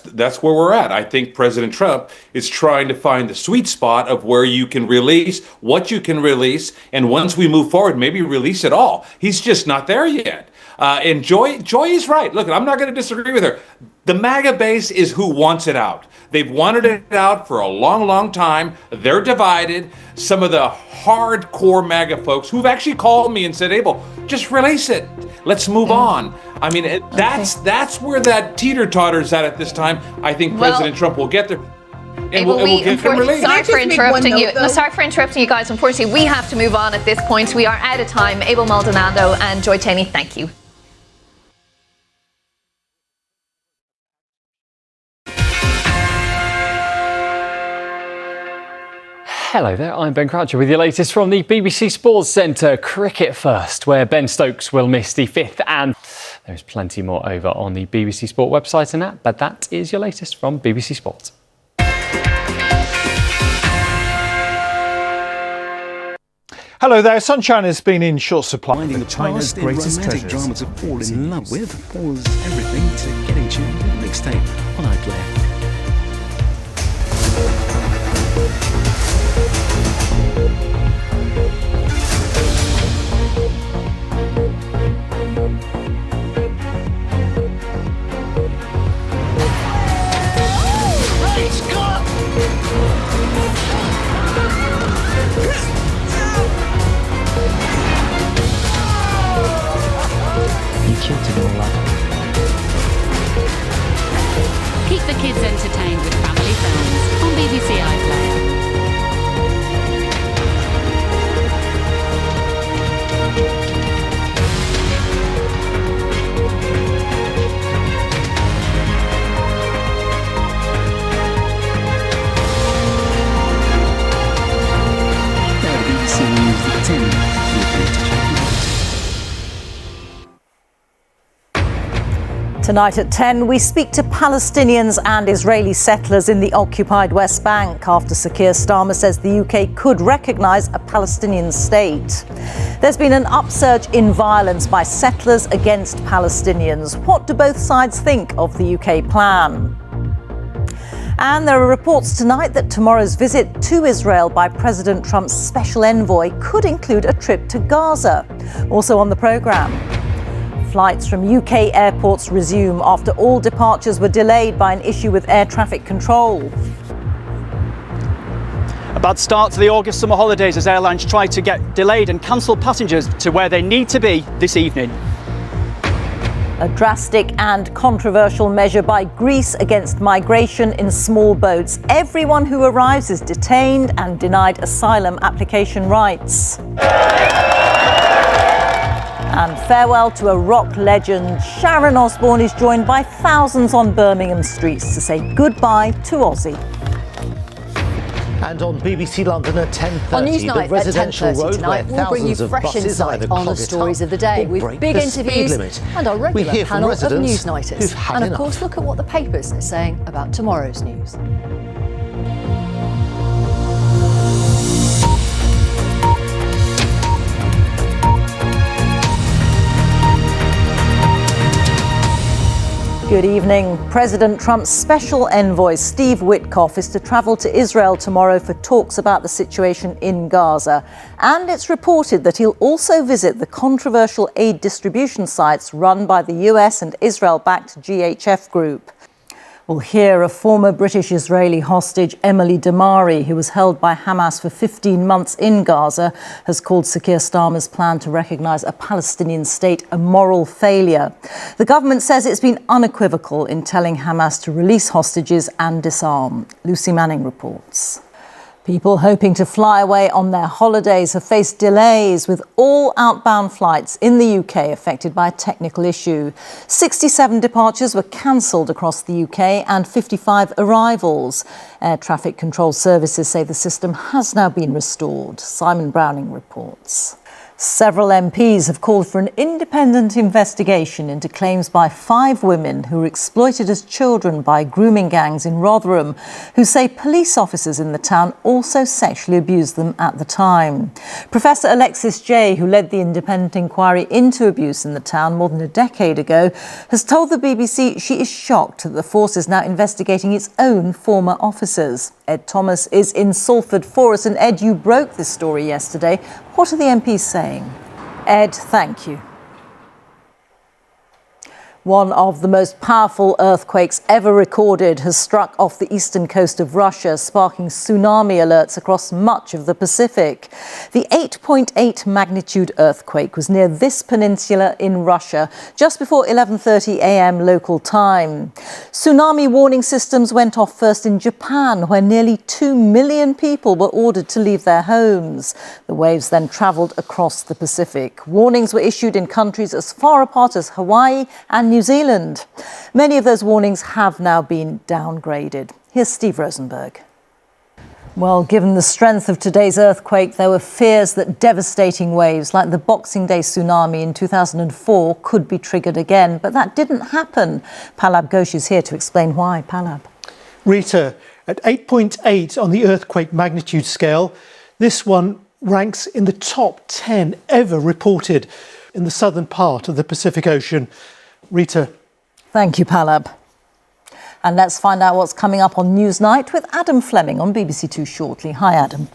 that's where we're at. I think President Trump is trying to find the sweet spot of where you can release what you can release, and once we move forward, maybe release it all. He's just not there yet. And Joy is right. Look, I'm not going to disagree with her. The MAGA base is who wants it out. They've wanted it out for a long, long time. They're divided. Some of the hardcore MAGA folks who've actually called me and said, Abel, just release it. Let's move on. I mean, that's where that teeter-totter's at this time. I think President Trump will get there. And we'll get him released. Sorry for interrupting you. No, sorry for interrupting you guys. Unfortunately, we have to move on at this point. We are out of time. Abel Maldonado and Joy Cheney, thank you. Hello there, I'm Ben Croucher with your latest from the BBC Sports Centre. Cricket first, where Ben Stokes will miss the fifth, and there's plenty more over on the BBC Sport website and app, but that is your latest from BBC Sport. Hello there, sunshine has been in short supply. Finding the China's greatest romantic drama to fall in love with. Pause everything to getting tuned in the mixtape on iPlayer. Keep the kids entertained with family friends on BBC iPlayer. Now the BBC News at 10 with Reeta. Tonight at 10, we speak to Palestinians and Israeli settlers in the occupied West Bank after Sir Keir Starmer says the UK could recognise a Palestinian state. There's been an upsurge in violence by settlers against Palestinians. What do both sides think of the UK plan? And there are reports tonight that tomorrow's visit to Israel by President Trump's special envoy could include a trip to Gaza. Also on the programme, flights from UK airports resume after all departures were delayed by an issue with air traffic control. A bad start to the August summer holidays as airlines try to get delayed and cancel passengers to where they need to be this evening. A drastic and controversial measure by Greece against migration in small boats. Everyone who arrives is detained and denied asylum application rights. And farewell to a rock legend. Sharon Osbourne is joined by thousands on Birmingham streets to say goodbye to Ozzy. And on BBC London at 10:30, on Newsnight the residential at 10:30 road tonight, where we'll bring you thousands of fresh buses insight either on the clog it stories up of the day or with break big the interviews speed limit. and our We regular hear from panel of residents Newsnighters. who've had And of enough. course, look at what the papers are saying about tomorrow's news. Good evening. President Trump's special envoy, Steve Witkoff, is to travel to Israel tomorrow for talks about the situation in Gaza. And it's reported that he'll also visit the controversial aid distribution sites run by the US and Israel-backed GHF Group. We'll hear a former British-Israeli hostage, Emily Damari, who was held by Hamas for 15 months in Gaza, has called Sir Keir Starmer's plan to recognise a Palestinian state a moral failure. The government says it's been unequivocal in telling Hamas to release hostages and disarm. Lucy Manning reports. People hoping to fly away on their holidays have faced delays, with all outbound flights in the UK affected by a technical issue. 67 departures were cancelled across the UK and 55 arrivals. Air traffic control services say the system has now been restored. Simon Browning reports. Several MPs have called for an independent investigation into claims by 5 women who were exploited as children by grooming gangs in Rotherham, who say police officers in the town also sexually abused them at the time. Professor Alexis Jay, who led the independent inquiry into abuse in the town more than a decade ago, has told the BBC she is shocked that the force is now investigating its own former officers. Ed Thomas is in Salford for us. And Ed, you broke this story yesterday. What are the MPs saying? Ed, thank you. One of the most powerful earthquakes ever recorded has struck off the eastern coast of Russia, sparking tsunami alerts across much of the Pacific. The 8.8 magnitude earthquake was near this peninsula in Russia just before 11:30 a.m. local time. Tsunami warning systems went off first in Japan, where nearly 2 million people were ordered to leave their homes. The waves then travelled across the Pacific. Warnings were issued in countries as far apart as Hawaii and New Zealand. Many of those warnings have now been downgraded. Here's Steve Rosenberg. Well, given the strength of today's earthquake, there were fears that devastating waves like the Boxing Day tsunami in 2004 could be triggered again, but that didn't happen. Palab Ghosh is here to explain why. Palab. Reeta, at 8.8 on the earthquake magnitude scale, this one ranks in the top 10 ever reported in the southern part of the Pacific Ocean. Reeta. Thank you, Palab. And let's find out what's coming up on Newsnight with Adam Fleming on BBC Two shortly. Hi, Adam.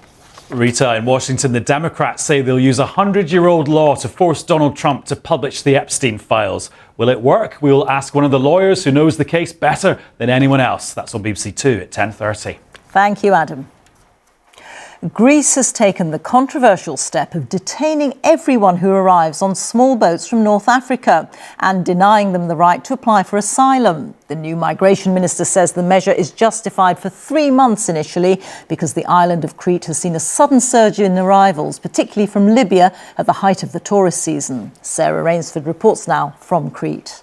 Reeta, in Washington, the Democrats say they'll use a 100-year-old law to force Donald Trump to publish the Epstein files. Will it work? We will ask one of the lawyers who knows the case better than anyone else. That's on BBC Two at 10:30. Thank you, Adam. Greece has taken the controversial step of detaining everyone who arrives on small boats from North Africa and denying them the right to apply for asylum. The new migration minister says the measure is justified for 3 months initially because the island of Crete has seen a sudden surge in arrivals, particularly from Libya at the height of the tourist season. Sarah Rainsford reports now from Crete.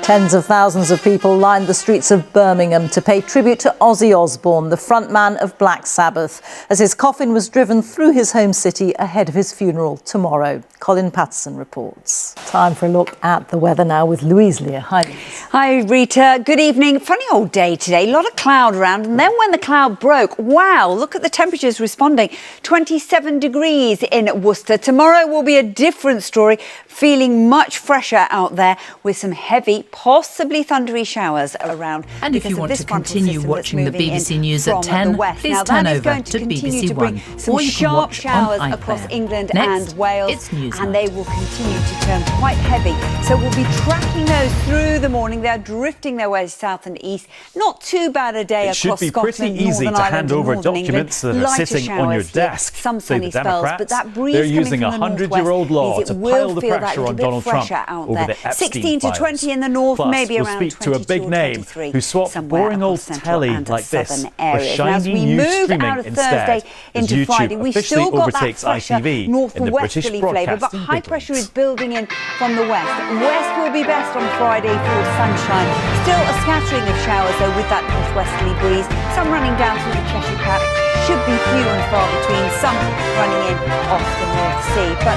Tens of thousands of people lined the streets of Birmingham to pay tribute to Ozzy Osbourne, the frontman of Black Sabbath, as his coffin was driven through his home city ahead of his funeral tomorrow. Colin Patterson reports. Time for a look at the weather now with Louise Lear. Hi, Louise. Hi, Rita. Good evening. Funny old day today. A lot of cloud around. And then when the cloud broke, wow, look at the temperatures responding. 27 degrees in Worcester. Tomorrow will be a different story. Feeling much fresher out there with some heavy, possibly thundery showers around. And if you want to continue watching the BBC News at 10, please turn over to BBC One. Some sharp showers across England and Wales. It's Newsnight. And they will continue to turn quite heavy. So we'll be tracking those through the morning. They're drifting their way south and east. Not too bad a day across Scotland, It should be pretty easy to hand over documents that are sitting on your desk. Some sunny spells, but that breeze they're coming using a from the 100-year-old law northwest to means pile it the will feel pressure that on little Donald bit Trump fresher out over there. the Epstein 16 to 20 in the north, Plus, maybe we'll around speak to a 22 big or name 23 who swapped somewhere boring old across central telly and like this southern for areas. Now, as shiny we new move streaming out of instead, Thursday as into YouTube Friday, we've officially still got that overtakes fresher ITV in the British northwesterly flavour, but broadcasting high big pressure leagues. is building in from the west. West will be best on Friday for sunshine. Still a scattering of showers though with that northwesterly breeze. Some running down through the Cheshire Cat. Should be few and far between. Some running in off the North Sea. But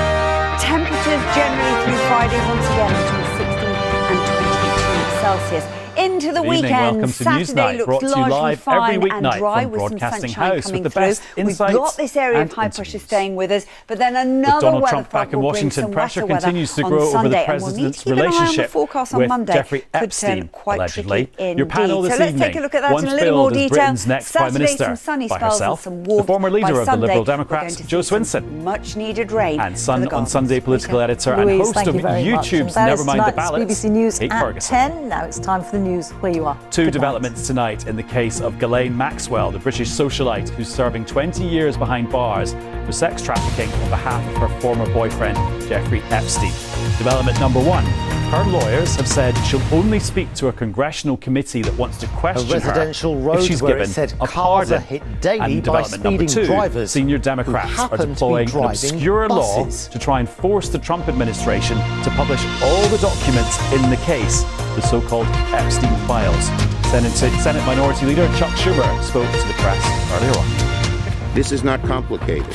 temperatures generally through Friday once again between 16 and 22 Celsius. Into the Good evening, weekend. welcome to Saturday Newsnight, looks brought to you largely live fine every and weeknight dry from with some Broadcasting sunshine House coming with the through. best We've insights got this area of and high pressure interviews. staying with us, but then With another Donald weather Trump front back in will bring Washington, some pressure wetter weather continues to on grow over Sunday, the and we'll need president's to keep an eye on the relationship forecast on with Monday. Jeffrey Could turn Epstein, quite allegedly. tricky indeed. Your panel this So let's evening, take a look at that once in a little more billed as detail. Britain's next Prime Saturday, Minister some sunny by spells herself, and some the warmth. former leader By of the Sunday, Liberal we're going Democrats, to Joe see some Swinson, much needed rain and for the on Sunday gardens. political editor and Louise, host thank of you very much. YouTube's And that Never is Mind the tonight's Ballots, BBC News Kate at Ferguson. 10. Now it's time for the news where you are. Two Good night. developments tonight in the case of Ghislaine Maxwell, the British socialite who's serving 20 years behind bars for sex trafficking on behalf of her former boyfriend, Jeffrey Epstein. Development number one, her lawyers have said she'll only speak to a congressional committee that wants to question A residential her road if she's where given it said a cars pardon. are hit daily And by development number speeding two, drivers senior who Democrats are happen to be deploying an driving obscure law buses. to try and force the Trump administration to publish all the documents in the case, the so-called Epstein files. Senate Minority Leader Chuck Schumer spoke to the press earlier on. This is not complicated.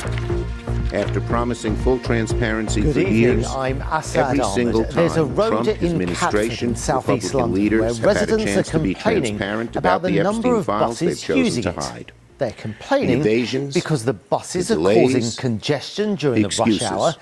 after promising full transparency Good for evening. years. I'm Assad Every Ahmed. single time, There's a road Trump in administration, Catford in southeast Republican London leaders where have had a residents chance are to be complaining transparent about about the the number Epstein of files they've buses chosen using to it. hide. They're complaining The evasions, because the buses the are causing delays, congestion during the rush excuses. hour